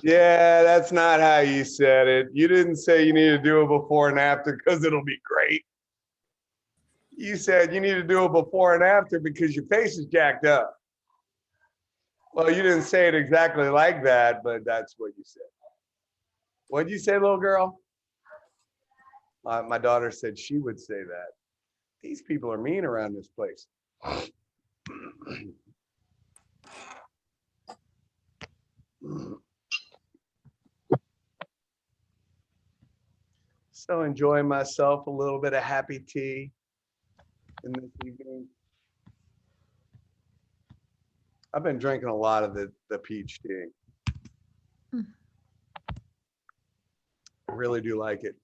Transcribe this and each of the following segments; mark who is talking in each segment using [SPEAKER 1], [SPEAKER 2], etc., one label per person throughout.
[SPEAKER 1] Yeah, that's not how you said it. You didn't say you need to do it before and after because it'll be great. You said you need to do it before and after because your face is jacked up. Well, you didn't say it exactly like that, but that's what you said. What'd you say, little girl? My daughter said she would say that. These people are mean around this place. So enjoying myself a little bit of happy tea in this evening. I've been drinking a lot of the peach tea. I really do like it.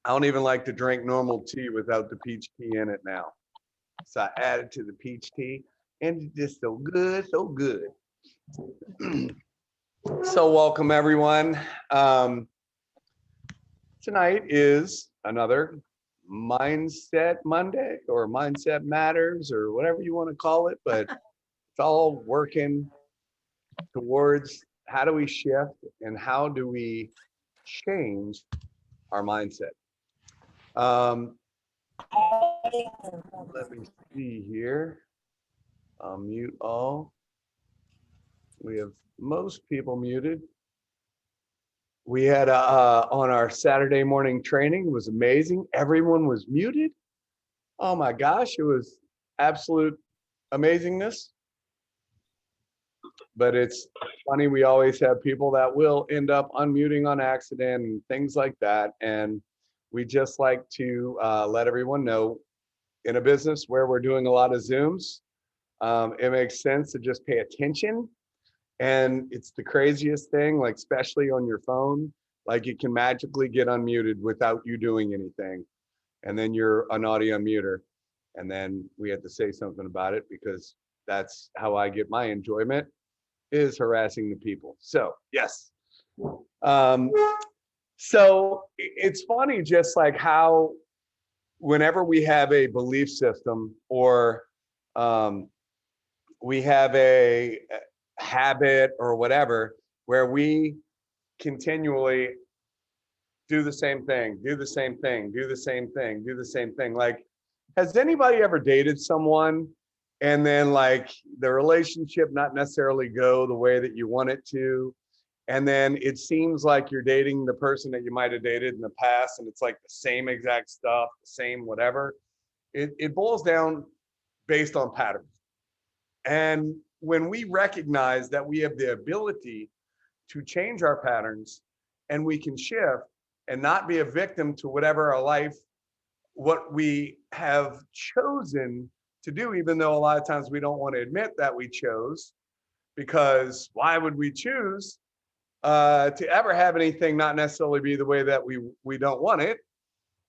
[SPEAKER 1] I don't even like to drink normal tea without the peach tea in it now. So I added to the peach tea and it's just so good, so good. So welcome everyone. Tonight is another Mindset Monday or Mindset Matters or whatever you want to call it, but it's all working towards how do we shift and how do we change our mindset. Let me see here. I'll mute all. We have most people muted. We had on our Saturday morning training, it was amazing. Everyone was muted. Oh my gosh, it was absolute amazingness. But it's funny, we always have people that will end up unmuting on accident and things like that. And we just like to let everyone know in a business where we're doing a lot of Zooms, it makes sense to just pay attention. And it's the craziest thing, like especially on your phone, like you can magically get unmuted without you doing anything. And then you're an audio muter. And then we had to say something about it because that's how I get my enjoyment, is harassing the people. So yes. So it's funny just like how whenever we have a belief system or we have a habit or whatever, where we continually do the same thing, do the same thing, do the same thing, do the same thing. Like, has anybody ever dated someone and then like the relationship not necessarily go the way that you want it to? And then it seems like you're dating the person that you might have dated in the past and it's like the same exact stuff, the same whatever. It boils down based on patterns. And when we recognize that we have the ability to change our patterns and we can shift and not be a victim to whatever our life, what we have chosen to do, even though a lot of times we don't want to admit that we chose, because why would we choose to ever have anything not necessarily be the way that we don't want it?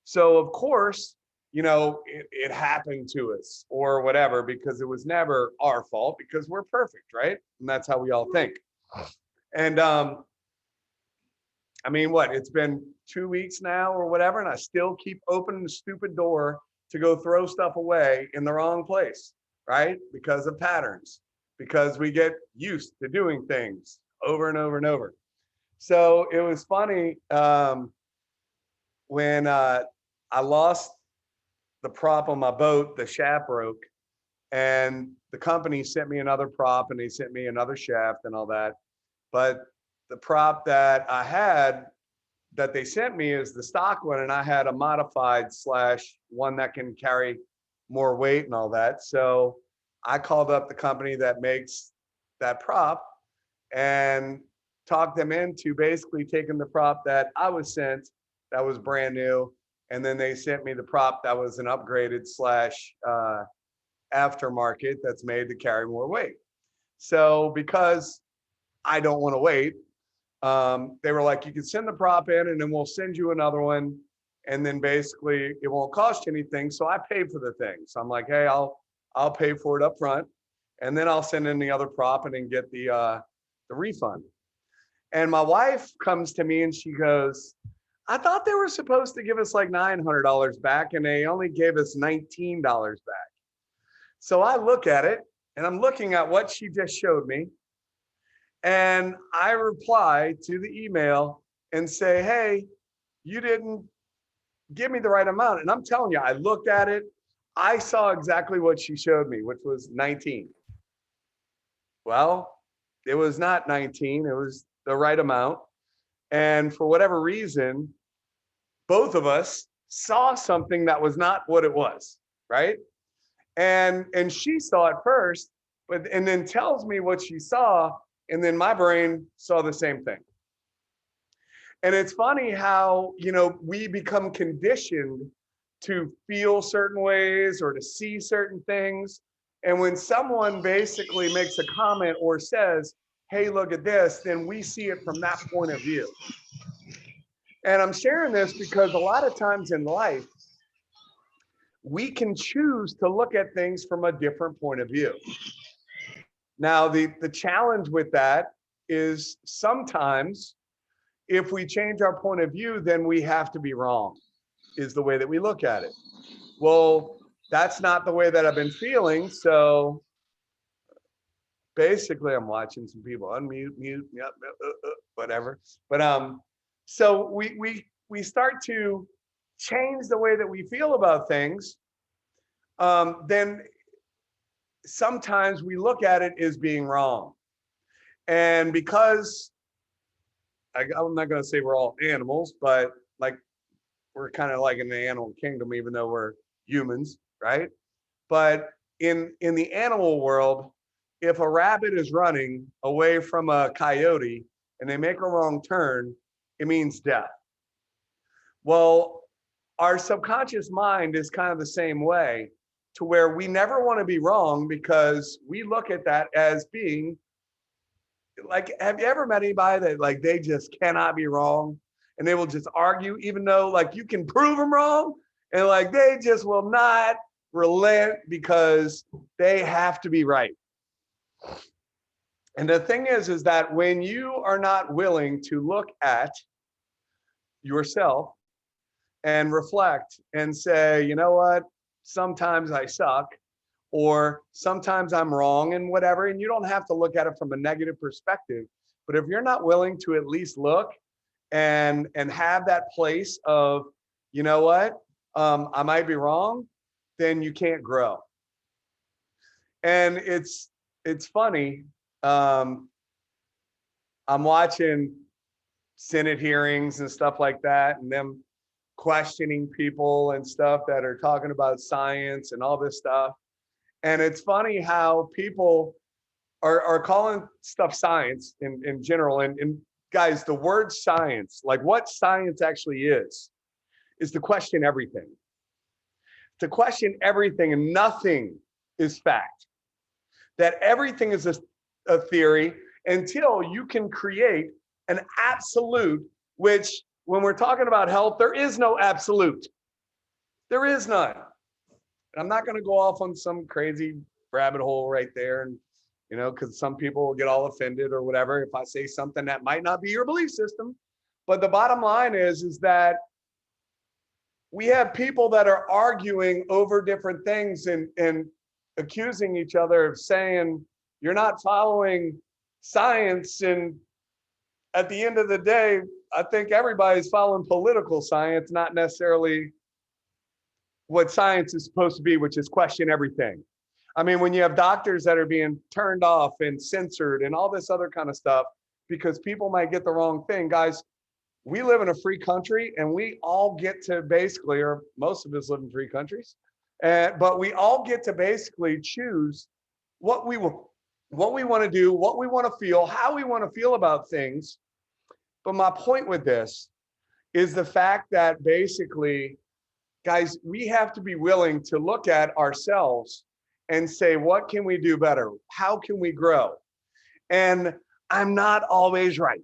[SPEAKER 1] So of course, you know, it happened to us or whatever, because it was never our fault because we're perfect, right? And that's how we all think. And I mean, what, it's been 2 weeks now or whatever, and I still keep opening the stupid door to go throw stuff away in the wrong place, right? Because of patterns, because we get used to doing things over and over and over. So it was funny when I lost the prop on my boat, the shaft broke, and the company sent me another prop and they sent me another shaft and all that. But the prop that I had that they sent me is the stock one, and I had a modified / one that can carry more weight and all that. So I called up the company that makes that prop and talked them into basically taking the prop that I was sent that was brand new, and then they sent me the prop that was an upgraded / aftermarket that's made to carry more weight. So because I don't want to wait, they were like, you can send the prop in and then we'll send you another one. And then basically it won't cost you anything. So I paid for the thing. So I'm like, hey, I'll pay for it up front. And then I'll send in the other prop and then get the refund. And my wife comes to me and she goes, I thought they were supposed to give us like $900 back and they only gave us $19 back. So I look at it and I'm looking at what she just showed me. And I reply to the email and say, hey, you didn't give me the right amount. And I'm telling you, I looked at it. I saw exactly what she showed me, which was 19. Well, it was not 19. It was the right amount. And for whatever reason, both of us saw something that was not what it was, right? And she saw it first, and then tells me what she saw, and then my brain saw the same thing. And it's funny how, we become conditioned to feel certain ways or to see certain things. And when someone basically makes a comment or says, hey, look at this, then we see it from that point of view. And I'm sharing this because a lot of times in life, we can choose to look at things from a different point of view. Now, the challenge with that is sometimes if we change our point of view, then we have to be wrong, is the way that we look at it. Well, that's not the way that I've been feeling. So basically, I'm watching some people unmute, mute, whatever. But so we start to change the way that we feel about things. Then sometimes we look at it as being wrong. And because I'm not going to say we're all animals, but like we're kind of like in the animal kingdom, even though we're humans, right? But in the animal world, if a rabbit is running away from a coyote and they make a wrong turn, it means death. Well, our subconscious mind is kind of the same way, to where we never want to be wrong because we look at that as being like, have you ever met anybody that like they just cannot be wrong and they will just argue even though like you can prove them wrong, and like they just will not relent because they have to be right. And the thing is that when you are not willing to look at yourself and reflect and say, you know what, sometimes I suck, or sometimes I'm wrong and whatever, and you don't have to look at it from a negative perspective, but if you're not willing to at least look and have that place of, you know what, I might be wrong, then you can't grow. And it's funny. I'm watching Senate hearings and stuff like that, and them questioning people and stuff that are talking about science and all this stuff. And it's funny how people are calling stuff science in general. And guys, the word science, like what science actually is to question everything. To question everything, and nothing is fact. That everything is a theory until you can create an absolute, which when we're talking about health, there is no absolute. There is none. And I'm not going to go off on some crazy rabbit hole right there. And, because some people will get all offended or whatever if I say something that might not be your belief system. But the bottom line is that we have people that are arguing over different things and accusing each other of saying, you're not following science. And at the end of the day, I think everybody's following political science, not necessarily what science is supposed to be, which is question everything. I mean, when you have doctors that are being turned off and censored and all this other kind of stuff because people might get the wrong thing, guys, we live in a free country and we all get to basically, or most of us live in free countries, but we all get to basically choose what we want to do, what we want to feel, how we want to feel about things. But my point with this is the fact that basically, guys, we have to be willing to look at ourselves and say, what can we do better? How can we grow? And I'm not always right.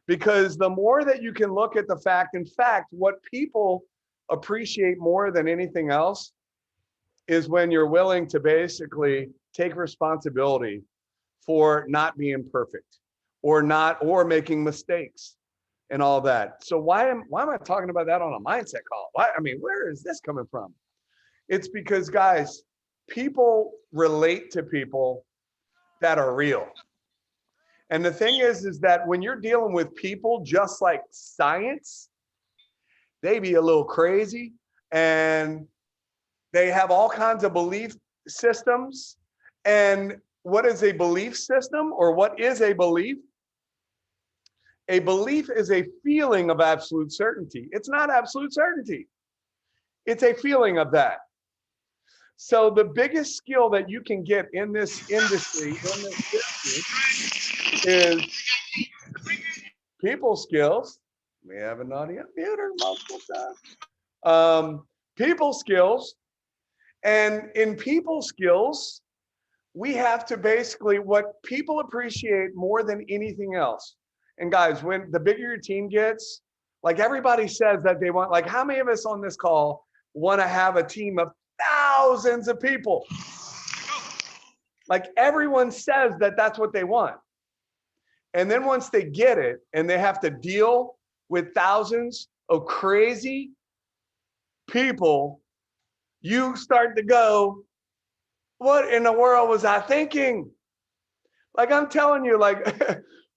[SPEAKER 1] Because the more that you can look at the fact, in fact, what people appreciate more than anything else is when you're willing to basically take responsibility for not being perfect or making mistakes and all that. So why am I talking about that on a mindset call? Where is this coming from? It's because, guys, people relate to people that are real. And the thing is that when you're dealing with people, just like science, they be a little crazy and they have all kinds of belief systems. And what is a belief system, or what is a belief? A belief is a feeling of absolute certainty. It's not absolute certainty. It's a feeling of that. So the biggest skill that you can get in this industry, in this business, is people skills. We have an audio muter multiple times. People skills. And in people skills, we have to basically, what people appreciate more than anything else. And guys, when the bigger your team gets, like everybody says that they want, like how many of us on this call want to have a team of thousands of people? Like everyone says that that's what they want. And then once they get it and they have to deal with thousands of crazy people, you start to go, what in the world was I thinking? Like I'm telling you, like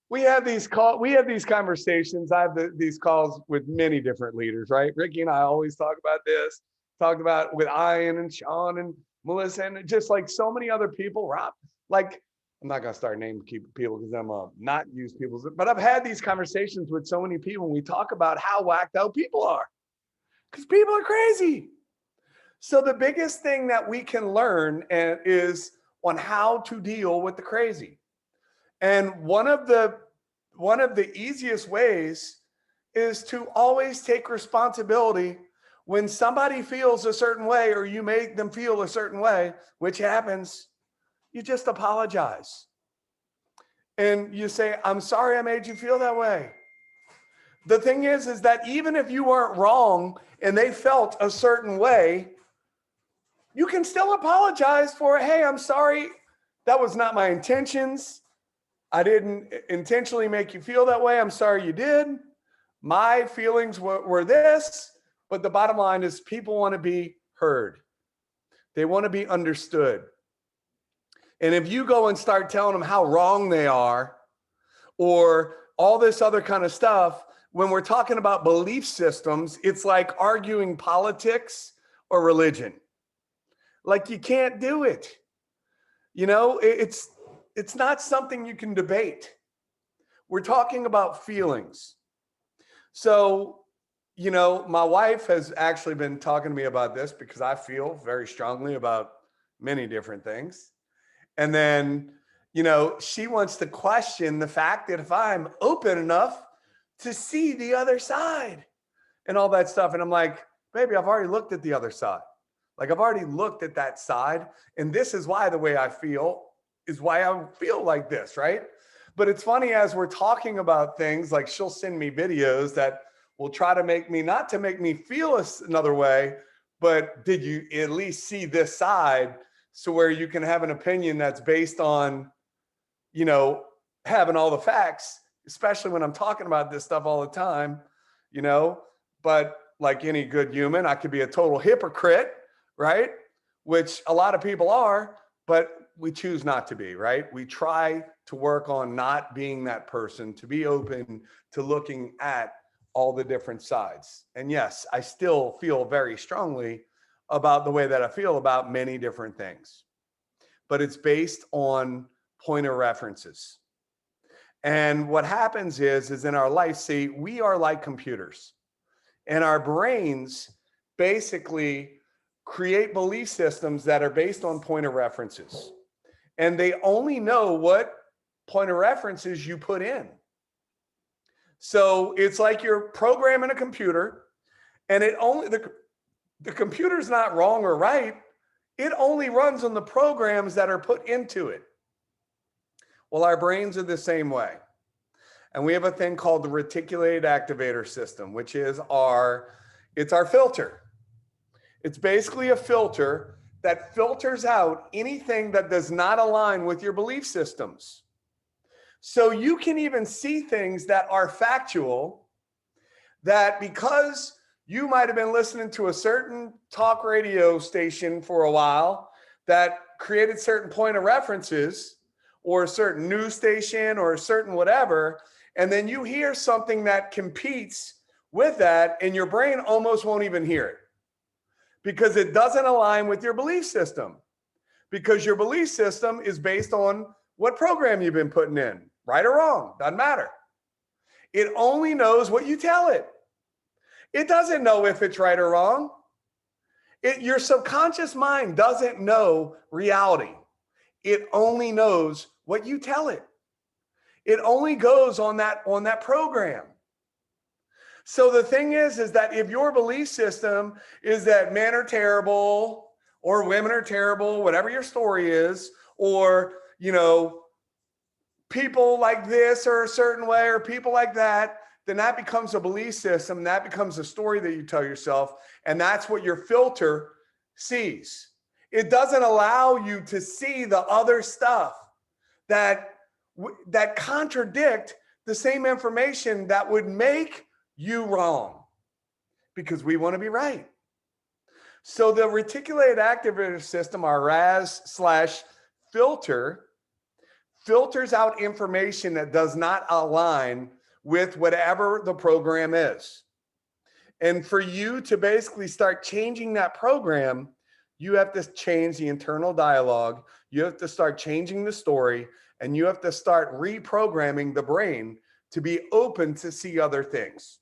[SPEAKER 1] we have these conversations. I have these calls with many different leaders, right? Ricky and I always talk about this, talked about with Ian and Sean and Melissa and just like so many other people, Rob, like I'm not gonna start naming people because I'm not use people, but I've had these conversations with so many people and we talk about how whacked out people are because people are crazy. So the biggest thing that we can learn is on how to deal with the crazy. And one of the easiest ways is to always take responsibility when somebody feels a certain way or you make them feel a certain way, which happens, you just apologize. And you say, I'm sorry I made you feel that way. The thing is that even if you weren't wrong and they felt a certain way, you can still apologize for, hey, I'm sorry. That was not my intentions. I didn't intentionally make you feel that way. I'm sorry you did. My feelings were this, but the bottom line is people want to be heard. They want to be understood. And if you go and start telling them how wrong they are or all this other kind of stuff, when we're talking about belief systems, it's like arguing politics or religion. Like you can't do it. You know, it's not something you can debate. We're talking about feelings. So, you know, my wife has actually been talking to me about this because I feel very strongly about many different things. And then, you know, she wants to question the fact that if I'm open enough to see the other side and all that stuff. And I'm like, baby, I've already looked at the other side. Like I've already looked at that side. And this is why the way I feel is why I feel like this, right? But it's funny as we're talking about things, like she'll send me videos that will try to make me, not to make me feel another way, but did you at least see this side? So where you can have an opinion that's based on, you know, having all the facts, especially when I'm talking about this stuff all the time, you know, but like any good human, I could be a total hypocrite, right? Which a lot of people are, but we choose not to be, right? We try to work on not being that person, to be open to looking at all the different sides. And yes, I still feel very strongly about the way that I feel about many different things, but it's based on point of references. And what happens is in our life, see, we are like computers and our brains basically create belief systems that are based on point of references. And they only know what point of references you put in. So it's like you're programming a computer and it only, the computer's not wrong or right. It only runs on the programs that are put into it. Well, our brains are the same way. And we have a thing called the reticulated activator system, which is it's our filter. It's basically a filter that filters out anything that does not align with your belief systems. So you can even see things that are factual that because you might have been listening to a certain talk radio station for a while that created certain point of references, or a certain news station or a certain whatever, and then you hear something that competes with that, and your brain almost won't even hear it because it doesn't align with your belief system, because your belief system is based on what program you've been putting in, right or wrong, doesn't matter. It only knows what you tell it. It doesn't know if it's right or wrong. Your subconscious mind doesn't know reality. It only knows what you tell it. It only goes on that program. So the thing is that if your belief system is that men are terrible or women are terrible, whatever your story is, or, people like this are a certain way or people like that, then that becomes a belief system. That becomes a story that you tell yourself. And that's what your filter sees. It doesn't allow you to see the other stuff that contradict the same information that would make you wrong, because we want to be right. So the reticulated activator system, our RAS/filter, filters out information that does not align with whatever the program is. And for you to basically start changing that program, you have to change the internal dialogue. You have to start changing the story, and you have to start reprogramming the brain to be open to see other things.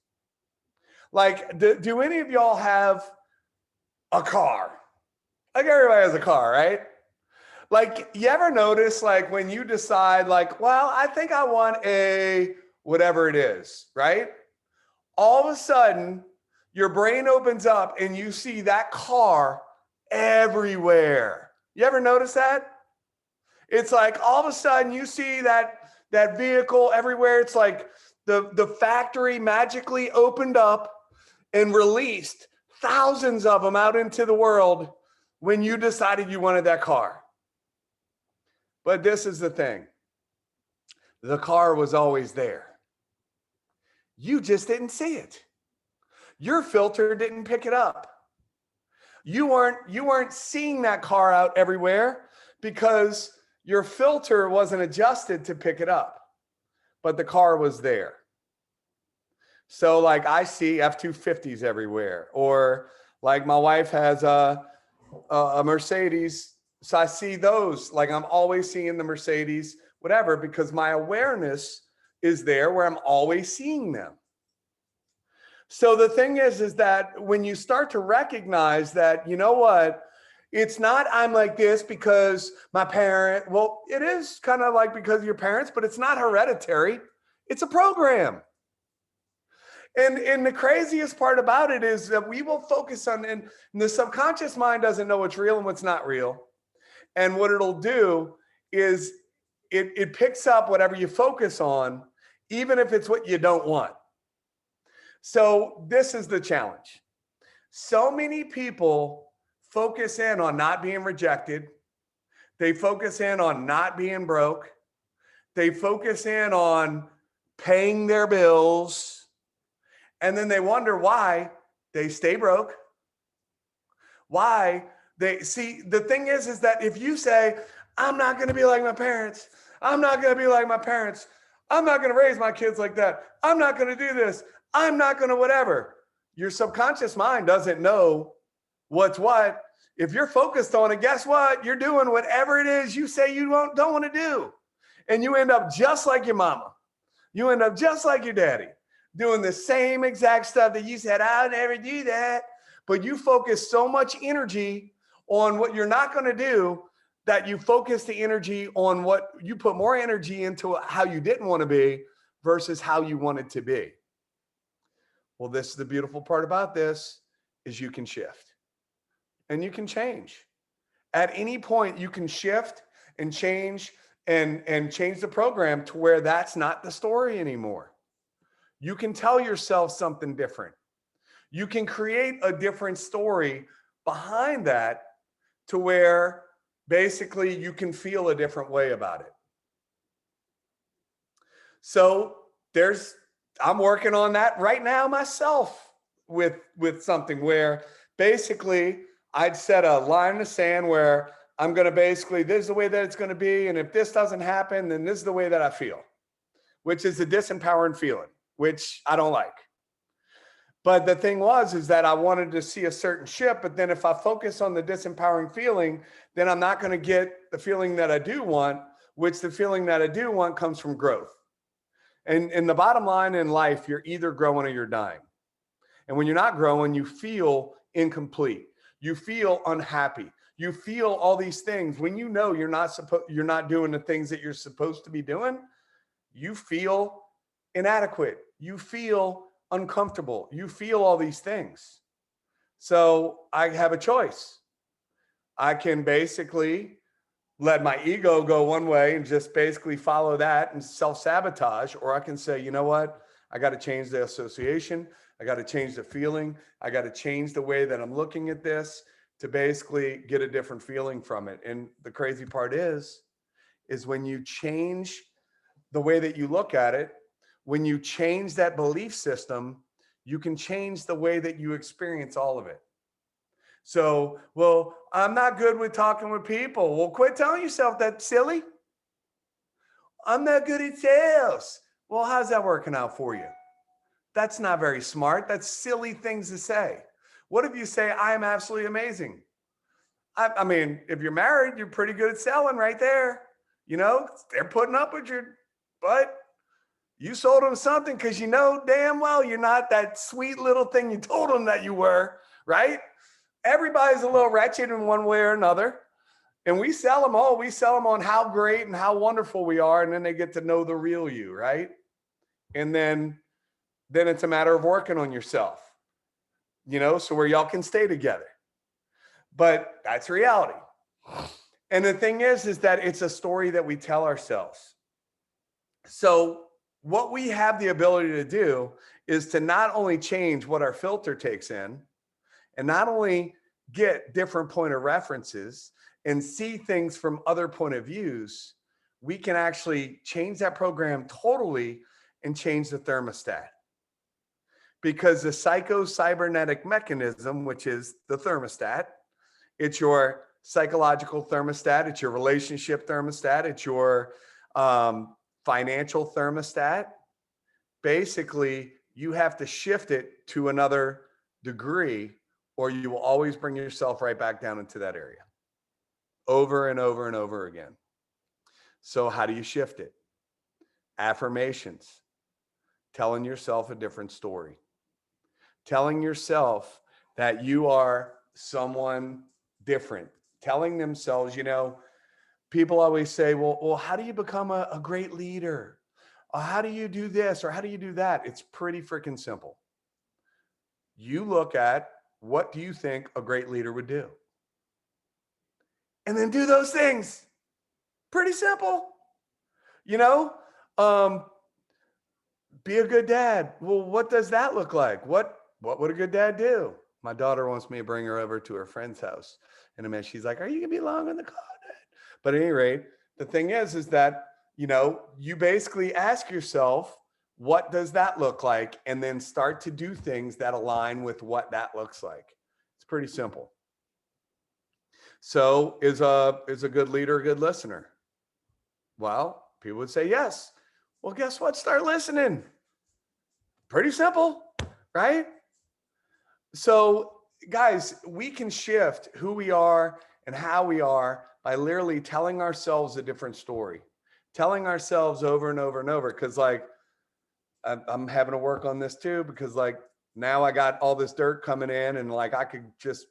[SPEAKER 1] Like, do any of y'all have a car? Like, everybody has a car, right? Like, you ever notice, like, when you decide, like, well, I think I want a whatever it is, right? All of a sudden, your brain opens up and you see that car everywhere. You ever notice that? It's like all of a sudden you see that vehicle everywhere. It's like the factory magically opened up and released thousands of them out into the world when you decided you wanted that car. But this is the thing. The car was always there. You just didn't see it. Your filter didn't pick it up. You weren't seeing that car out everywhere because your filter wasn't adjusted to pick it up, but the car was there. So like I see F-250s everywhere, or like my wife has a Mercedes. So I see those, like I'm always seeing the Mercedes, whatever, because my awareness is there where I'm always seeing them. So the thing is that when you start to recognize that, you know what, it's not I'm like this because my parent, well, it is kind of like because of your parents, but it's not hereditary. It's a program. And the craziest part about it is that we will focus on, and the subconscious mind doesn't know what's real and what's not real. And what it'll do is it picks up whatever you focus on, even if it's what you don't want. So this is the challenge. So many people focus in on not being rejected. They focus in on not being broke. They focus in on paying their bills. And then they wonder why they stay broke. Why they see, the thing is that if you say, I'm not going to be like my parents. I'm not going to be like my parents. I'm not going to raise my kids like that. I'm not going to do this. I'm not going to whatever. Your subconscious mind doesn't know what's what. If you're focused on it, guess what? You're doing whatever it is you say you don't want to do. And you end up just like your mama. You end up just like your daddy, doing the same exact stuff that you said, I'll never do that. But you focus so much energy on what you're not going to do that you focus the energy on what you put more energy into how you didn't want to be versus how you wanted to be. Well, this is the beautiful part about this is you can shift and you can change. At any point, you can shift and change and change the program to where that's not the story anymore. You can tell yourself something different. You can create a different story behind that to where basically you can feel a different way about it. So I'm working on that right now myself with something where basically I'd set a line in the sand where I'm going to basically, this is the way that it's going to be. And if this doesn't happen, then this is the way that I feel, which is a disempowering feeling, which I don't like. But the thing is that I wanted to see a certain shift. But then if I focus on the disempowering feeling, then I'm not going to get the feeling that I do want, which the feeling that I do want comes from growth. And the bottom line in life, you're either growing or you're dying. And when you're not growing, you feel incomplete. You feel unhappy. You feel all these things. When you know you're not doing the things that you're supposed to be doing, you feel inadequate. You feel uncomfortable. You feel all these things. So I have a choice. I can basically let my ego go one way and just basically follow that and self-sabotage, or I can say, you know what? I got to change the association. I got to change the feeling. I got to change the way that I'm looking at this to basically get a different feeling from it. And the crazy part is when you change the way that you look at it, when you change that belief system, you can change the way that you experience all of it. So, well, I'm not good with talking with people. Well, quit telling yourself that, silly. I'm not good at sales. Well, how's that working out for you? That's not very smart. That's silly things to say. What if you say, I am absolutely amazing? I mean, if you're married, you're pretty good at selling right there. You know, they're putting up with your butt. You sold them something because you know damn well you're not that sweet little thing you told them that you were, right? Everybody's a little wretched in one way or another. And we sell them all. We sell them on how great and how wonderful we are. And then they get to know the real you, right? And then it's a matter of working on yourself, you know, so where y'all can stay together. But that's reality. And the thing is that it's a story that we tell ourselves. So what we have the ability to do is to not only change what our filter takes in, and not only get different point of references and see things from other point of views, we can actually change that program totally and change the thermostat. Because the psycho-cybernetic mechanism, which is the thermostat, it's your psychological thermostat, it's your relationship thermostat, it's your financial thermostat. Basically, you have to shift it to another degree, or you will always bring yourself right back down into that area over and over and over again. So how do you shift it? Affirmations, telling yourself a different story, telling yourself that you are someone different, telling themselves, you know, people always say, well, how do you become a great leader? Or how do you do this? Or how do you do that? It's pretty freaking simple. You look at, what do you think a great leader would do? And then do those things. Pretty simple. You know, be a good dad. Well, what does that look like? What would a good dad do? My daughter wants me to bring her over to her friend's house. And a minute, she's like, are you going to be long in the car, Dad? But at any rate, the thing is that, you know, you basically ask yourself, what does that look like? And then start to do things that align with what that looks like. It's pretty simple. So is a good leader a good listener? Well, people would say yes. Well, guess what? Start listening. Pretty simple, right? So guys, we can shift who we are and how we are by literally telling ourselves a different story, telling ourselves over and over and over. Cause like, I'm having to work on this too, because like now I got all this dirt coming in and like, I could just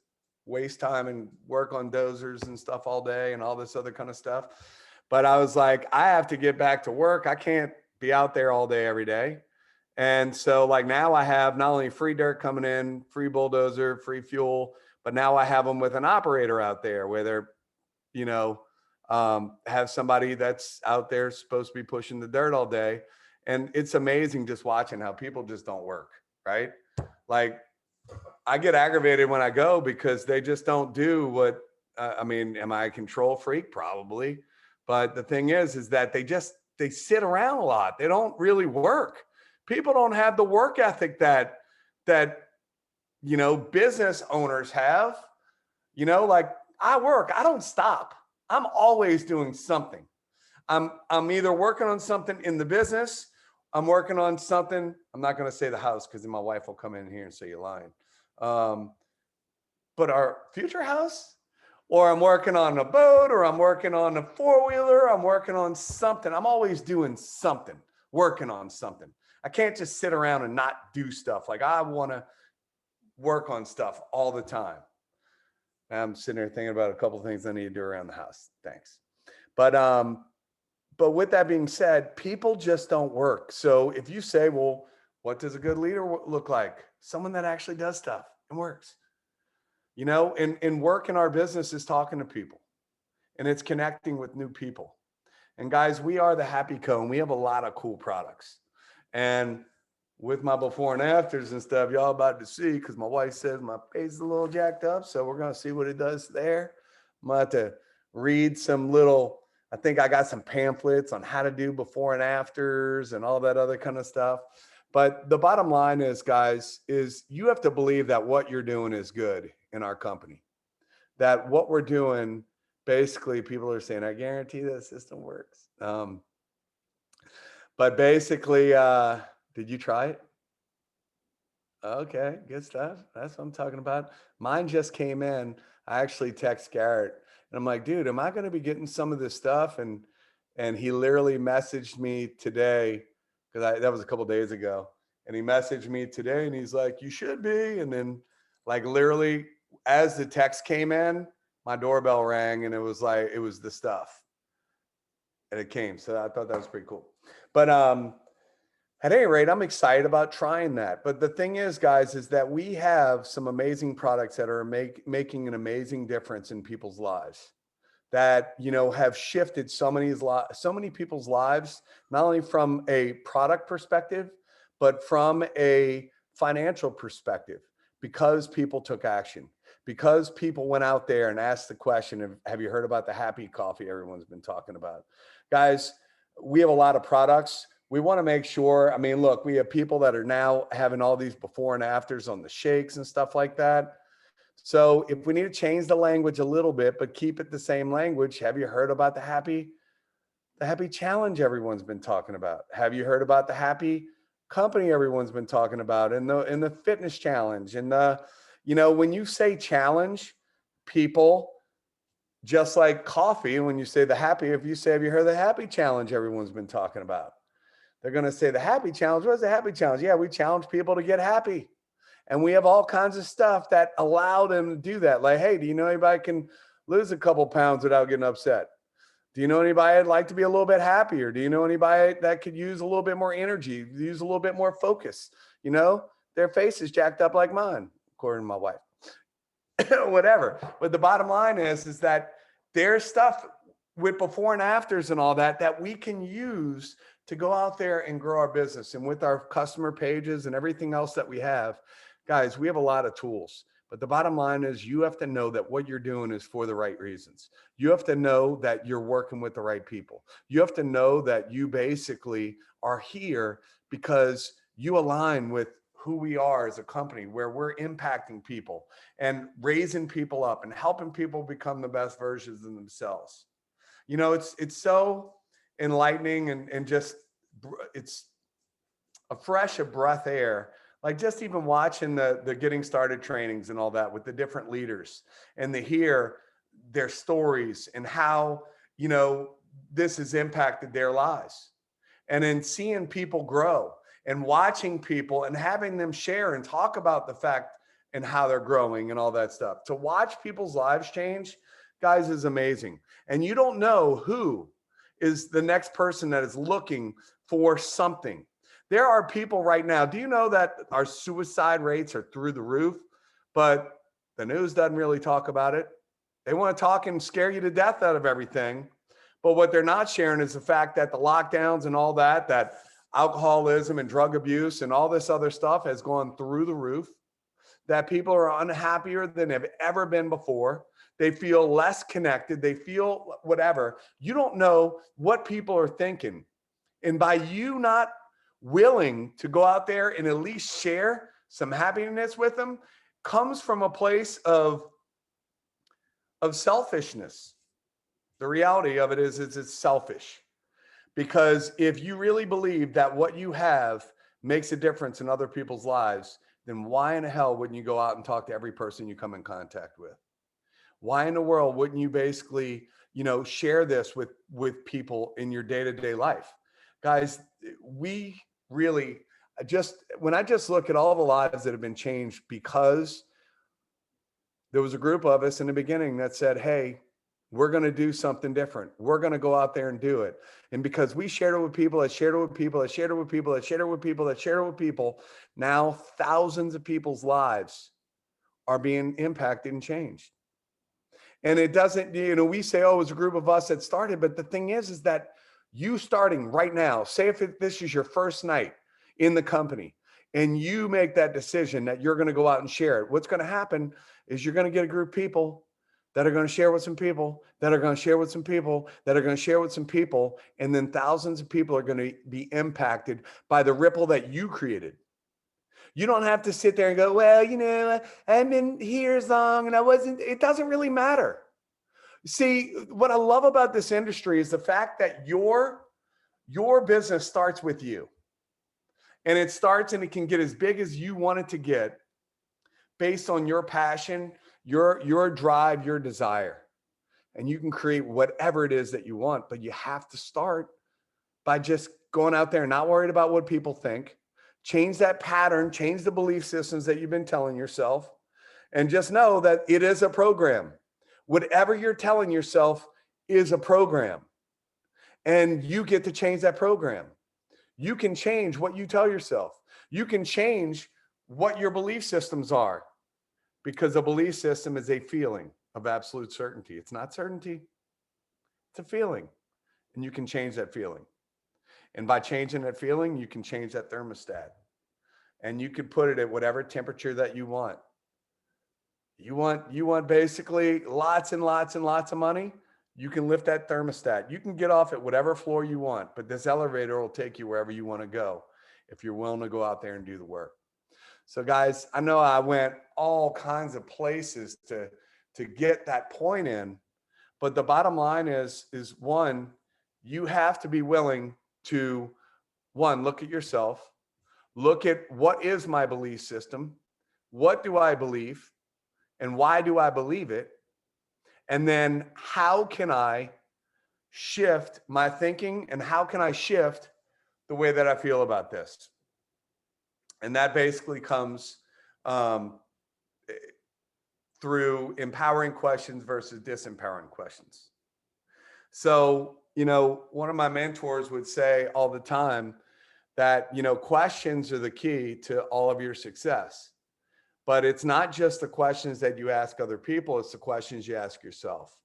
[SPEAKER 1] waste time and work on dozers and stuff all day and all this other kind of stuff. But I was like, I have to get back to work. I can't be out there all day, every day. And so like now I have not only free dirt coming in, free bulldozer, free fuel, but now I have them with an operator out there where they're, you know, have somebody that's out there supposed to be pushing the dirt all day. And it's amazing just watching how people just don't work, right? Like I get aggravated when I go because they just don't do what, I mean, am I a control freak? Probably. But the thing is that they sit around a lot. They don't really work. People don't have the work ethic that, you know, business owners have. You know, like I work, I don't stop. I'm always doing something. I'm either working on something in the business. I'm working on something. I'm not going to say the house because then my wife will come in here and say you're lying. But our future house, or I'm working on a boat, or I'm working on a four-wheeler, I'm working on something. I'm always doing something, working on something. I can't just sit around and not do stuff. Like I want to work on stuff all the time. I'm sitting there thinking about a couple of things I need to do around the house. Thanks. But with that being said, people just don't work. So if you say, well, what does a good leader look like? Someone that actually does stuff and works. You know, and work in our business is talking to people, and it's connecting with new people. And guys, we are the Happy Co, and we have a lot of cool products. And with my before and afters and stuff, y'all about to see, because my wife says my face is a little jacked up. So we're going to see what it does there. I'm going to have to read some little, I think I got some pamphlets on how to do before and afters and all that other kind of stuff. But the bottom line is, guys, is you have to believe that what you're doing is good in our company. That what we're doing, basically, people are saying, I guarantee the system works. But basically, did you try it? Okay, good stuff. That's what I'm talking about. Mine just came in. I actually text Garrett and I'm like, dude, am I going to be getting some of this stuff? And he literally messaged me today, because that was a couple of days ago. And he messaged me today and he's like, you should be. And then like literally as the text came in, my doorbell rang and it was like, it was the stuff. And it came. So I thought that was pretty cool. But at any rate, I'm excited about trying that. But the thing is, guys, is that we have some amazing products that are making an amazing difference in people's lives, that, you know, have shifted so many people's lives, not only from a product perspective, but from a financial perspective, because people took action, because people went out there and asked the question of, have you heard about the happy coffee everyone's been talking about? Guys, we have a lot of products. We want to make sure, I mean, look, we have people that are now having all these before and afters on the shakes and stuff like that. So if we need to change the language a little bit, but keep it the same language, have you heard about the happy challenge everyone's been talking about? Have you heard about the happy company everyone's been talking about, and the fitness challenge? And you know, when you say challenge, people, just like coffee, when you say the happy, if you say, have you heard the happy challenge everyone's been talking about? They're going to say the happy challenge. What's the happy challenge? Yeah, we challenge people to get happy. And we have all kinds of stuff that allow them to do that. Like, hey, do you know anybody can lose a couple pounds without getting upset? Do you know anybody that'd like to be a little bit happier? Do you know anybody that could use a little bit more energy, use a little bit more focus? You know, their face is jacked up like mine, according to my wife. Whatever. But the bottom line is that there's stuff with before and afters and all that that we can use to go out there and grow our business. And with our customer pages and everything else that we have, guys, we have a lot of tools. But the bottom line is you have to know that what you're doing is for the right reasons. You have to know that you're working with the right people. You have to know that you basically are here because you align with who we are as a company, where we're impacting people and raising people up and helping people become the best versions of themselves. You know, it's so enlightening and just, it's a fresh of breath air. Like just even watching the getting started trainings and all that with the different leaders, and to hear their stories and how, you know, this has impacted their lives, and then seeing people grow and watching people and having them share and talk about the fact and how they're growing and all that stuff. To watch people's lives change, guys, is amazing. And you don't know who is the next person that is looking for something. There are people right now. Do you know that our suicide rates are through the roof, but the news doesn't really talk about it? They want to talk and scare you to death out of everything. But what they're not sharing is the fact that the lockdowns and all that, that alcoholism and drug abuse and all this other stuff has gone through the roof, that people are unhappier than they've ever been before. They feel less connected. They feel whatever. You don't know what people are thinking. And by you not willing to go out there and at least share some happiness with them comes from a place of selfishness. The reality of it is it's selfish. Because if you really believe that what you have makes a difference in other people's lives, then why in the hell wouldn't you go out and talk to every person you come in contact with? Why in the world wouldn't you basically, share this with people in your day-to-day life? Guys, we really when I just look at all the lives that have been changed because there was a group of us in the beginning that said, hey, we're going to do something different. We're going to go out there and do it. And because we shared it with people, I shared it with people, I shared it with people, I shared it with people, I shared it with people, now thousands of people's lives are being impacted and changed. And it doesn't, we say, oh, it was a group of us that started. But the thing is that you starting right now, say if this is your first night in the company and you make that decision that you're going to go out and share it, what's going to happen is you're going to get a group of people that are going to share with some people, that are going to share with some people, that are going to share with some people. And then thousands of people are going to be impacted by the ripple that you created. You don't have to sit there and go, well, I've been here as long and it doesn't really matter. See, what I love about this industry is the fact that your business starts with you. And it starts and it can get as big as you want it to get based on your passion, your drive, your desire. And you can create whatever it is that you want, but you have to start by just going out there and not worried about what people think. Change that pattern, change the belief systems that you've been telling yourself, and just know that it is a program. Whatever you're telling yourself is a program, and you get to change that program. You can change what you tell yourself. You can change what your belief systems are, because a belief system is a feeling of absolute certainty. It's not certainty, it's a feeling, and you can change that feeling. And by changing that feeling, you can change that thermostat, and you can put it at whatever temperature that you want. You want basically lots and lots and lots of money. You can lift that thermostat. You can get off at whatever floor you want, but this elevator will take you wherever you want to go if you're willing to go out there and do the work. So guys, I know I went all kinds of places to get that point in, but the bottom line is one, you have to be willing to, one, look at yourself, look at what is my belief system, what do I believe, and why do I believe it? And then how can I shift my thinking, and how can I shift the way that I feel about this? And that basically comes through empowering questions versus disempowering questions. So, one of my mentors would say all the time that, questions are the key to all of your success. But it's not just the questions that you ask other people, it's the questions you ask yourself.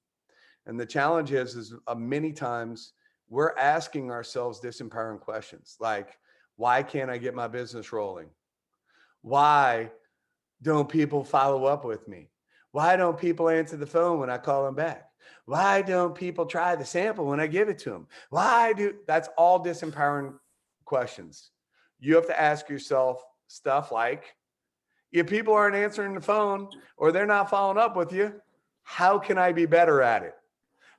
[SPEAKER 1] And the challenge is many times we're asking ourselves disempowering questions like, why can't I get my business rolling? Why don't people follow up with me? Why don't people answer the phone when I call them back? Why don't people try the sample when I give it to them? That's all disempowering questions. You have to ask yourself stuff like, if people aren't answering the phone or they're not following up with you, how can I be better at it?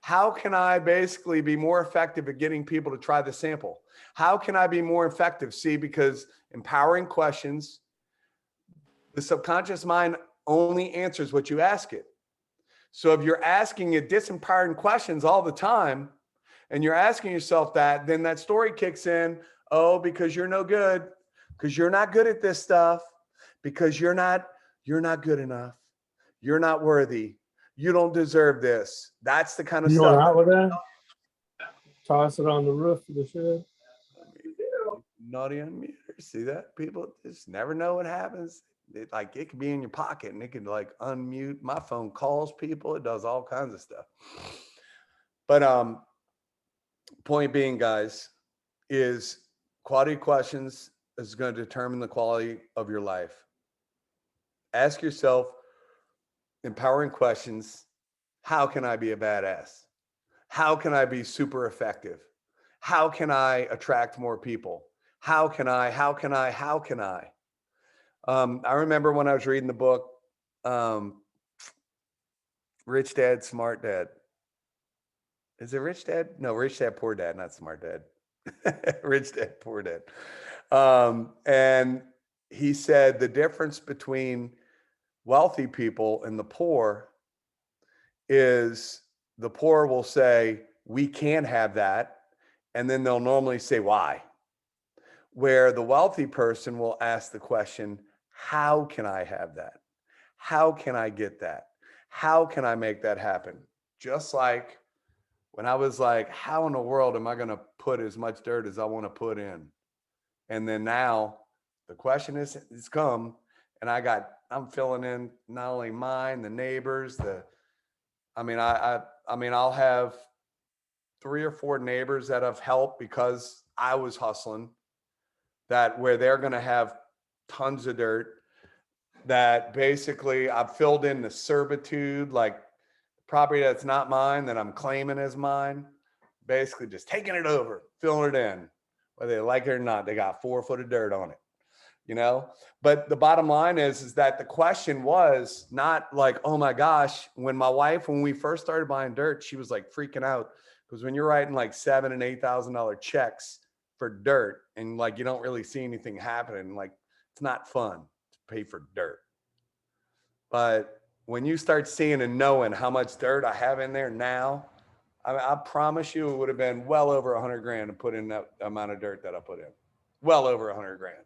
[SPEAKER 1] How can I basically be more effective at getting people to try the sample? How can I be more effective? See, because empowering questions, the subconscious mind only answers what you ask it. So if you're asking it disempowering questions all the time and you're asking yourself that, then that story kicks in. Oh, because you're no good, because you're not good at this stuff, because you're not good enough. You're not worthy. You don't deserve this. That's the kind of
[SPEAKER 2] You
[SPEAKER 1] stuff.
[SPEAKER 2] going out with that? Toss it on the roof of the shed.
[SPEAKER 1] Naughty unmuter. See that? People just never know what happens. It could be in your pocket and it could unmute. My phone calls people. It does all kinds of stuff. But point being, guys, is quality questions is going to determine the quality of your life. Ask yourself empowering questions. How can I be a badass? How can I be super effective? How can I attract more people? How can I? I remember when I was reading the book, Rich Dad, Smart Dad. Is it Rich Dad? No, Rich Dad, Poor Dad, not Smart Dad. Rich Dad, Poor Dad. And he said the difference between wealthy people and the poor is the poor will say, we can't have that. And then they'll normally say, why? Where the wealthy person will ask the question, how can I have that? How can I get that? How can I make that happen? Just like when I was like, how in the world am I going to put as much dirt as I want to put in? And then now the question is, it's come, and I'm filling in not only mine, the neighbors, I'll have 3 or 4 neighbors that have helped because I was hustling, that where they're going to have tons of dirt, that basically I've filled in the servitude, like property that's not mine that I'm claiming as mine, basically just taking it over, filling it in, whether they like it or not. They got 4 foot of dirt on it, you know? But the bottom line is that the question was not like, oh my gosh, when we first started buying dirt, she was like freaking out, because when you're writing like $7,000 and $8,000 checks for dirt and like you don't really see anything happening, like it's not fun to pay for dirt. But when you start seeing and knowing how much dirt I have in there now, I promise you it would have been well over 100 grand to put in that amount of dirt that I put in. Well over 100 grand.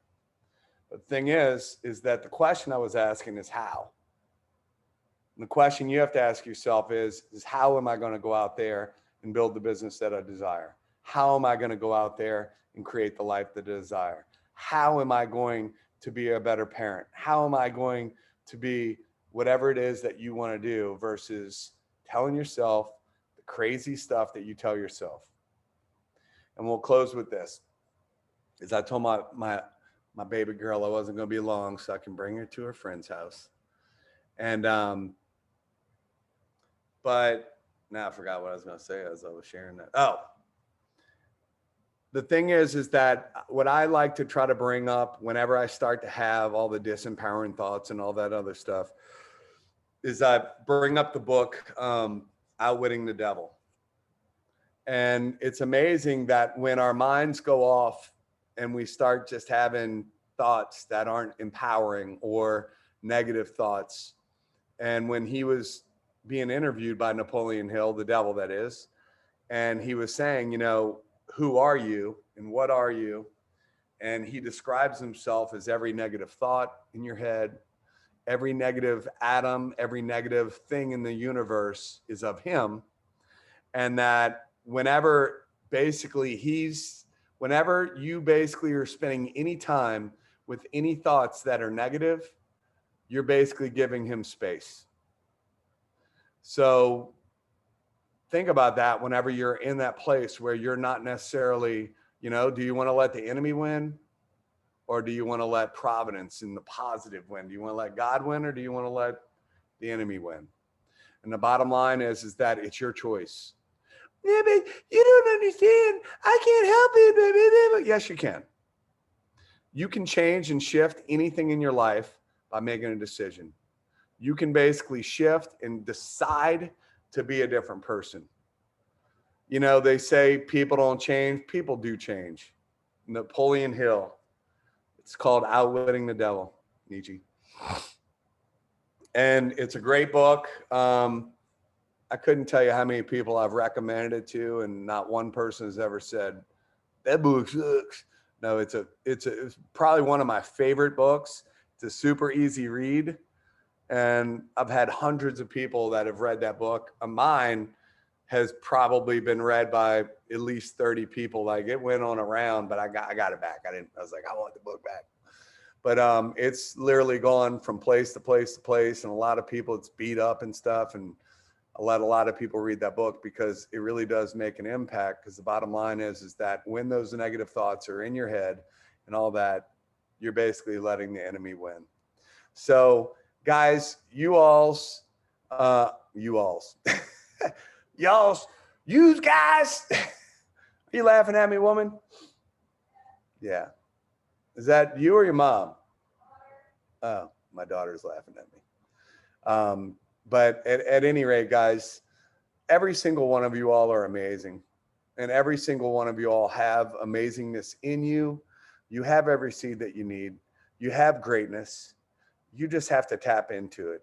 [SPEAKER 1] But the thing is that the question I was asking is how? And the question you have to ask yourself is how am I going to go out there and build the business that I desire? How am I going to go out there and create the life that I desire? How am I going to be a better parent? How am I going to be whatever it is that you want to do versus telling yourself the crazy stuff that you tell yourself? And we'll close with this. As I told my baby girl I wasn't going to be long so I can bring her to her friend's house. And but now I forgot what I was going to say as I was sharing that. Oh, the thing is that what I like to try to bring up whenever I start to have all the disempowering thoughts and all that other stuff is I bring up the book, Outwitting the Devil. And it's amazing that when our minds go off and we start just having thoughts that aren't empowering or negative thoughts. And when he was being interviewed by Napoleon Hill, the devil that is, and he was saying, you know, who are you and what are you? And he describes himself as every negative thought in your head, every negative atom, every negative thing in the universe is of him. And that whenever you basically are spending any time with any thoughts that are negative, you're basically giving him space. So think about that whenever you're in that place where you're not necessarily, you know, do you want to let the enemy win? Or do you want to let providence and the positive win? Do you want to let God win, or do you want to let the enemy win? And the bottom line is that it's your choice. Yeah, but you don't understand. I can't help it. Yes, you can. You can change and shift anything in your life by making a decision. You can basically shift and decide to be a different person. You know, they say people don't change. People do change. Napoleon Hill. It's called Outwitting the Devil, Nietzsche. And it's a great book. I couldn't tell you how many people I've recommended it to, and not one person has ever said, that book sucks. No, it's probably one of my favorite books. It's a super easy read. And I've had hundreds of people that have read that book. Mine has probably been read by at least 30 people. Like, it went on around, but I got it back. I was like, I want the book back. But it's literally gone from place to place to place. And a lot of people, it's beat up and stuff. And I let a lot of people read that book because it really does make an impact. Because the bottom line is that when those negative thoughts are in your head and all that, you're basically letting the enemy win. So guys, y'all's, you guys, are you laughing at me, woman? Yeah. Is that you or your mom? Oh, my daughter's laughing at me. But at any rate, guys, every single one of you all are amazing. And every single one of you all have amazingness in you. You have every seed that you need. You have greatness. You just have to tap into it.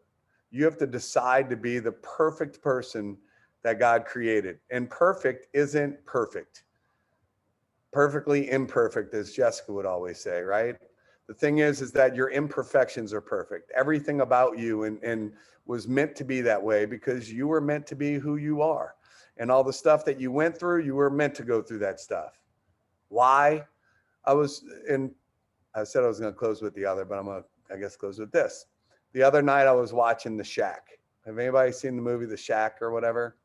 [SPEAKER 1] You have to decide to be the perfect person that God created. And perfect isn't perfect. Perfectly imperfect, as Jessica would always say, right? The thing is that your imperfections are perfect. Everything about you and was meant to be that way because you were meant to be who you are. And all the stuff that you went through, you were meant to go through that stuff. Why? I said I was going to close with the other, but I'm going to, I guess, close with this. The other night I was watching The Shack. Have anybody seen the movie The Shack or whatever?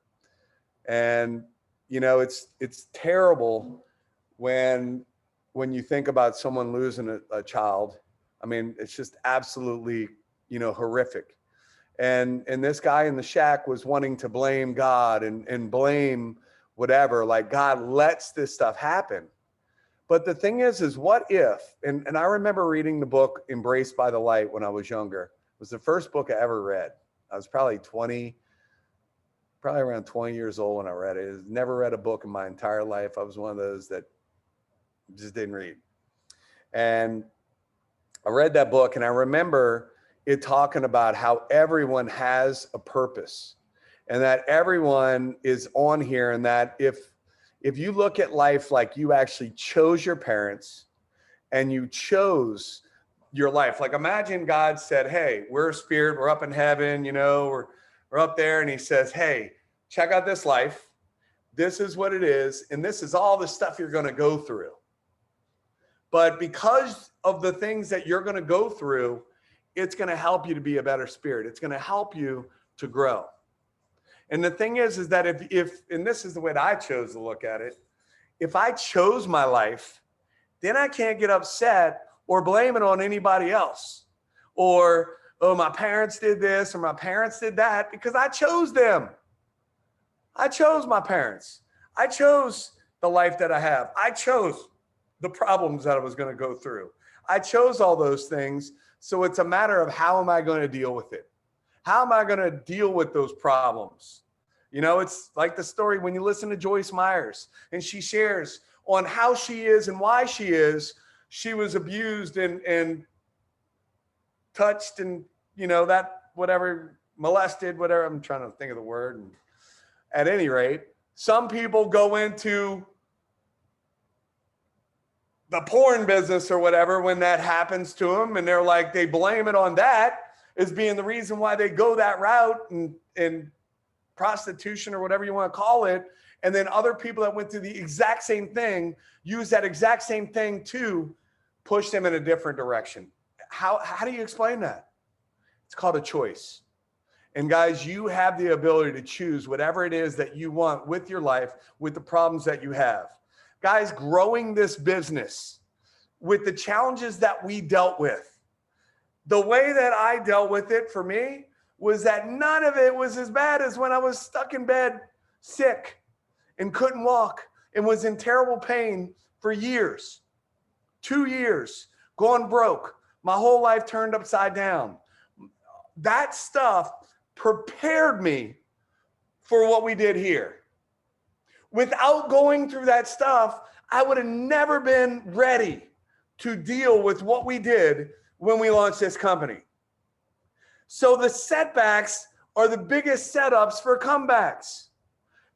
[SPEAKER 1] And, you know, it's terrible when you think about someone losing a child. I mean, it's just absolutely, you know, horrific. And this guy in the shack was wanting to blame God and blame whatever, like God lets this stuff happen. But the thing is what if, and I remember reading the book Embraced by the Light when I was younger. It was the first book I ever read. I was probably around 20 years old when I read it. I never read a book in my entire life. I was one of those that just didn't read. And I read that book and I remember it talking about how everyone has a purpose and that everyone is on here, and that if you look at life like you actually chose your parents and you chose your life, like imagine God said, hey, we're a spirit, we're up in heaven, you know, we're up there, and he says, hey, check out this life. This is what it is. And this is all the stuff you're going to go through. But because of the things that you're going to go through, it's going to help you to be a better spirit. It's going to help you to grow. And the thing is that if, and this is the way that I chose to look at it, if I chose my life, then I can't get upset or blame it on anybody else. Or, oh, my parents did this or my parents did that, because I chose them. I chose my parents. I chose the life that I have. I chose the problems that I was going to go through. I chose all those things. So it's a matter of how am I going to deal with it? How am I going to deal with those problems? You know, it's like the story when you listen to Joyce Myers and she shares on how she is and why she is. She was abused and touched and, you know, that whatever, molested, whatever. I'm trying to think of the word. And at any rate, some people go into the porn business or whatever when that happens to them, and they're like, they blame it on that as being the reason why they go that route and prostitution or whatever you want to call it. And then other people that went through the exact same thing use that exact same thing to push them in a different direction. How do you explain that? It's called a choice. And guys, you have the ability to choose whatever it is that you want with your life, with the problems that you have. Guys, growing this business with the challenges that we dealt with, the way that I dealt with it for me was that none of it was as bad as when I was stuck in bed, sick and couldn't walk and was in terrible pain for years, 2 years, going broke, my whole life turned upside down. That stuff prepared me for what we did here. Without going through that stuff, I would have never been ready to deal with what we did when we launched this company. So the setbacks are the biggest setups for comebacks.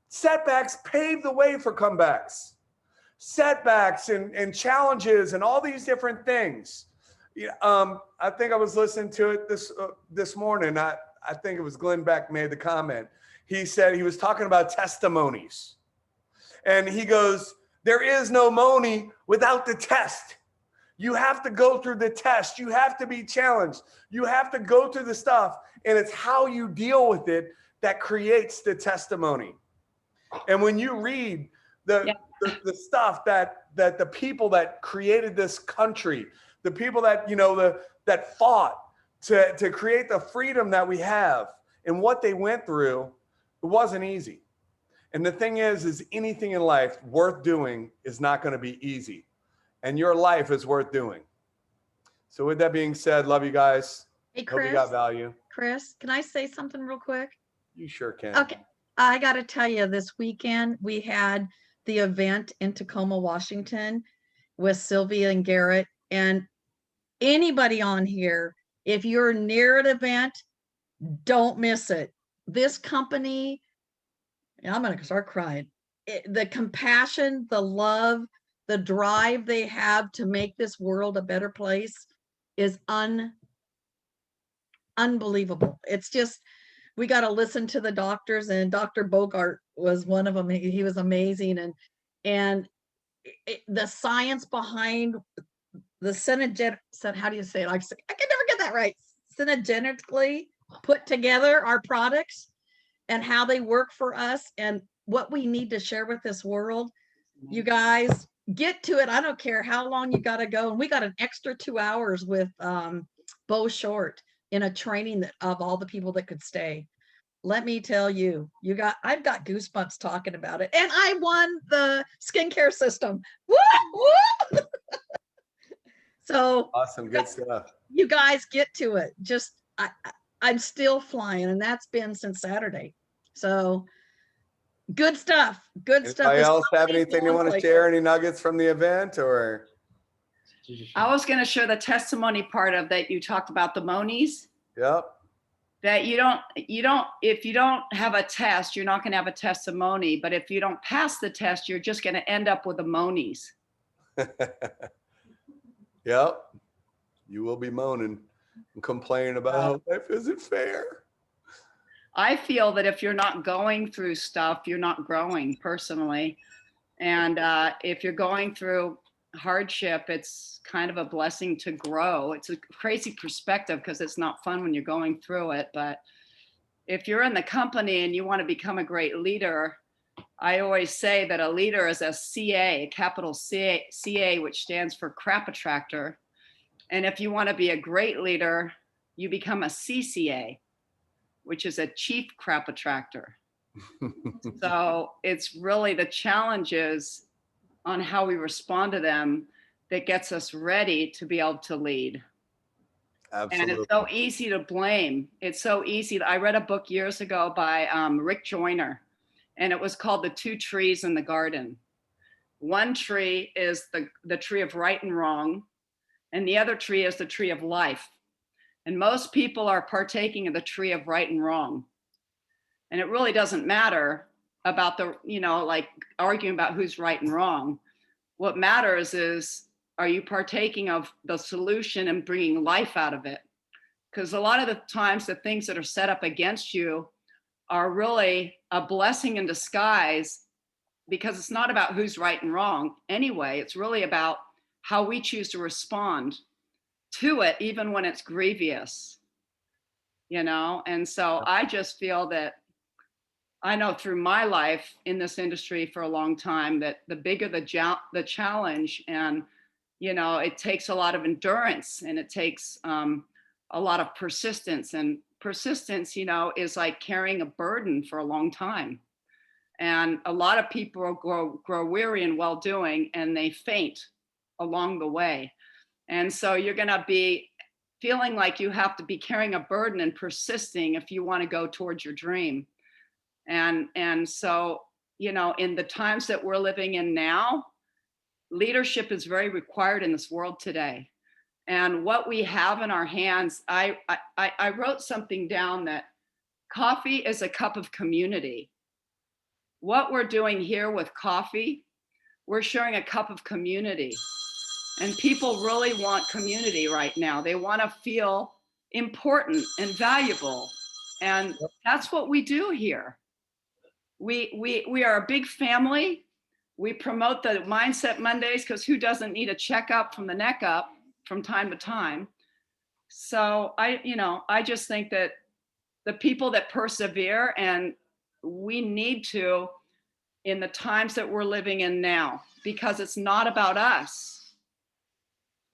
[SPEAKER 1] Setbacks pave the way for comebacks. Setbacks and challenges and all these different things. I think I was listening to it this morning. I think it was Glenn Beck made the comment. He said he was talking about testimonies. And he goes, there is no money without the test. You have to go through the test. You have to be challenged. You have to go through the stuff. And it's how you deal with it that creates the testimony. And when you read the stuff that the people that created this country, the people that, you know, that fought to create the freedom that we have and what they went through, it wasn't easy. And the thing is anything in life worth doing is not going to be easy. And your life is worth doing. So with that being said, love you guys.
[SPEAKER 3] Hey, Chris.
[SPEAKER 1] Hope you got value.
[SPEAKER 3] Chris, can I say something real quick?
[SPEAKER 1] You sure can.
[SPEAKER 3] Okay. I got to tell you, this weekend we had the event in Tacoma, Washington with Sylvia and Garrett. And anybody on here, if you're near an event, don't miss it. This company, I'm going to start crying. The compassion, the love, the drive they have to make this world a better place is unbelievable. It's just, we got to listen to the doctors, and Dr. Bogart was one of them. He was amazing. And the science behind the how do you say it? I can never get that right. Synergetically put together our products and how they work for us and what we need to share with this world. You guys get to it. I don't care how long you got to go. And we got an extra 2 hours with Bo Short in a training of all the people that could stay. Let me tell you, I've got goosebumps talking about it. And I won the skincare system. Woo, woo! So
[SPEAKER 1] Awesome, good stuff.
[SPEAKER 3] you guys get to it. I'm still flying, and that's been since Saturday. So good stuff. Good stuff.
[SPEAKER 1] Anybody
[SPEAKER 3] This
[SPEAKER 1] else have
[SPEAKER 3] company's
[SPEAKER 1] anything you
[SPEAKER 3] going
[SPEAKER 1] want to
[SPEAKER 3] places.
[SPEAKER 1] share? Any nuggets from the event or?
[SPEAKER 4] I was going to share the testimony part of that. You talked about the monies.
[SPEAKER 1] Yep.
[SPEAKER 4] That if you don't have a test, you're not going to have a testimony. But if you don't pass the test, you're just going to end up with the monies.
[SPEAKER 1] Yep. You will be moaning and complaining about how life isn't fair.
[SPEAKER 4] I feel that if you're not going through stuff, you're not growing personally. And if you're going through hardship, it's kind of a blessing to grow. It's a crazy perspective because it's not fun when you're going through it. But if you're in the company and you want to become a great leader, I always say that a leader is a CA, a capital CA, which stands for crap attractor. And if you want to be a great leader, you become a CCA, which is a chief crap attractor. So it's really the challenges on how we respond to them that gets us ready to be able to lead.
[SPEAKER 1] Absolutely.
[SPEAKER 4] And it's so easy to blame. It's so easy. I read a book years ago by Rick Joyner, and it was called The Two Trees in the Garden. One tree is the tree of right and wrong, and the other tree is the tree of life. And most people are partaking of the tree of right and wrong. And it really doesn't matter about like arguing about who's right and wrong. What matters is, are you partaking of the solution and bringing life out of it? Because a lot of the times the things that are set up against you are really a blessing in disguise, because it's not about who's right and wrong anyway. It's really about how we choose to respond to it, even when it's grievous, And so I just feel that I know through my life in this industry for a long time that the bigger the challenge, and it takes a lot of endurance, and it takes a lot of persistence, and persistence, is like carrying a burden for a long time. And a lot of people grow weary in well-doing, and they faint along the way. And so you're going to be feeling like you have to be carrying a burden and persisting if you want to go towards your dream. And so, in the times that we're living in now, leadership is very required in this world today. And what we have in our hands, I wrote something down that coffee is a cup of community. What we're doing here with coffee, we're sharing a cup of community. And people really want community right now. They want to feel important and valuable. And that's what we do here. We are a big family. We promote the Mindset Mondays because who doesn't need a checkup from the neck up from time to time? So I just think that the people that persevere, and we need to in the times that we're living in now, because it's not about us.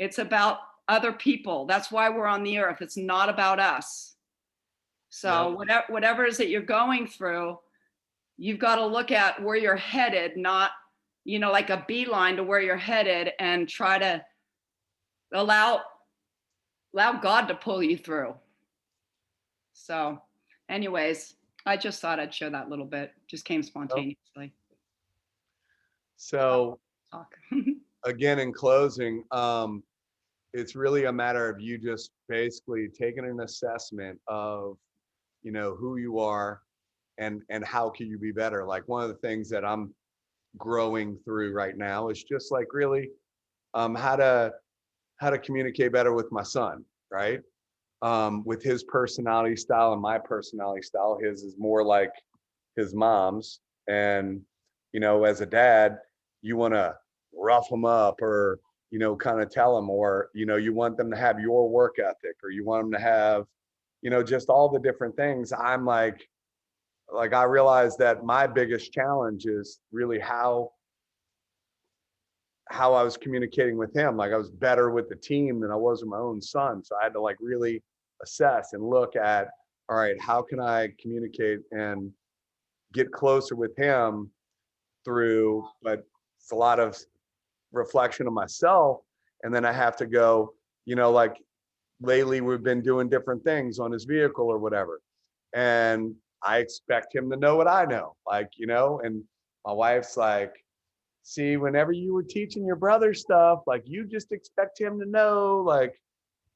[SPEAKER 4] It's about other people. That's why we're on the earth. It's not about us. So whatever it is that you're going through, you've got to look at where you're headed, not, like a beeline to where you're headed, and try to allow God to pull you through. So anyways, I just thought I'd share that little bit. Just came spontaneously.
[SPEAKER 1] So
[SPEAKER 4] Talk.
[SPEAKER 1] again, in closing, it's really a matter of you just basically taking an assessment of, you know, who you are and how can you be better. Like one of the things that I'm growing through right now is just like really how to communicate better with my son, right? With his personality style and my personality style. His is more like his mom's, and you know, as a dad, you want to rough them up or, you know, kind of tell them, or, you know, you want them to have your work ethic, or you want them to have, you know, just all the different things. I'm like I realized that my biggest challenge is really how I was communicating with him. Like I was better with the team than I was with my own son. So I had to like really assess and look at, all right, how can I communicate and get closer with him through, but it's a lot of reflection of myself. And then I have to go, you know, like lately we've been doing different things on his vehicle or whatever. And I expect him to know what I know, like, you know, and my wife's like, see, whenever you were teaching your brother stuff, like you just expect him to know, like,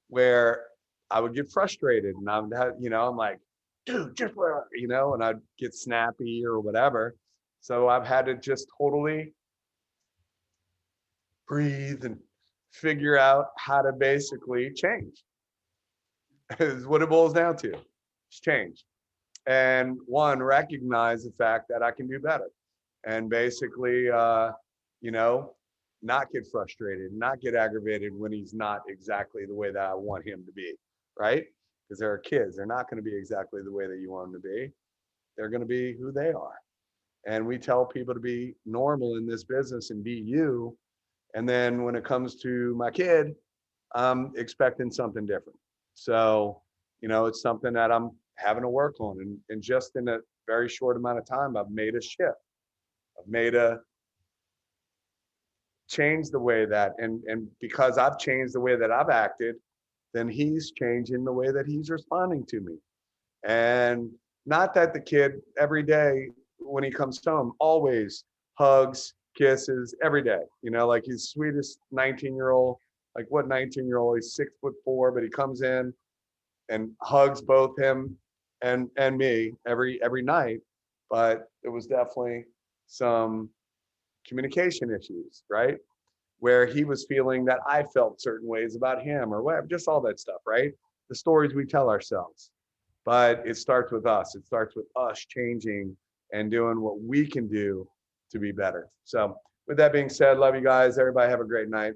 [SPEAKER 1] where I would get frustrated and I'm, you know, I'm like, dude, just where, you know, and I'd get snappy or whatever. So I've had to just totally breathe and figure out how to basically change is what it boils down to. It's change. And one, recognize the fact that I can do better and basically, you know, not get frustrated, not get aggravated when he's not exactly the way that I want him to be, right? Because there are kids, they're not going to be exactly the way that you want them to be. They're going to be who they are. And we tell people to be normal in this business and be you. And then when it comes to my kid, I'm expecting something different. So, you know, it's something that I'm having to work on. And just in a very short amount of time, I've made a shift. I've made a change the way that, and because I've changed the way that I've acted, then he's changing the way that he's responding to me. And not that the kid every day when he comes home always hugs, kisses every day, you know, like he's sweetest 19-year-old, like what 19-year-old, he's 6'4", but he comes in and hugs both him and me every night. But it was definitely some communication issues, right? Where he was feeling that I felt certain ways about him or whatever, just all that stuff, right? The stories we tell ourselves. But it starts with us. It starts with us changing and doing what we can do to be better. So with that being said, love you guys. Everybody have a great night.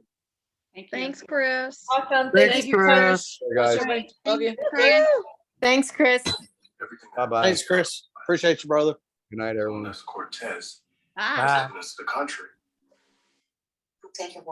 [SPEAKER 4] Thank you.
[SPEAKER 3] Thanks, Chris.
[SPEAKER 5] Awesome.
[SPEAKER 2] Thanks,
[SPEAKER 5] Thank you,
[SPEAKER 2] Chris.
[SPEAKER 1] Hey guys.
[SPEAKER 5] Everybody. Love you.
[SPEAKER 3] Chris.
[SPEAKER 5] Thanks, Chris.
[SPEAKER 1] Bye-bye.
[SPEAKER 2] Thanks, Chris. Appreciate you, brother.
[SPEAKER 1] Good night, everyone.
[SPEAKER 6] Cortez,
[SPEAKER 3] Bye.
[SPEAKER 6] the country.
[SPEAKER 7] Take your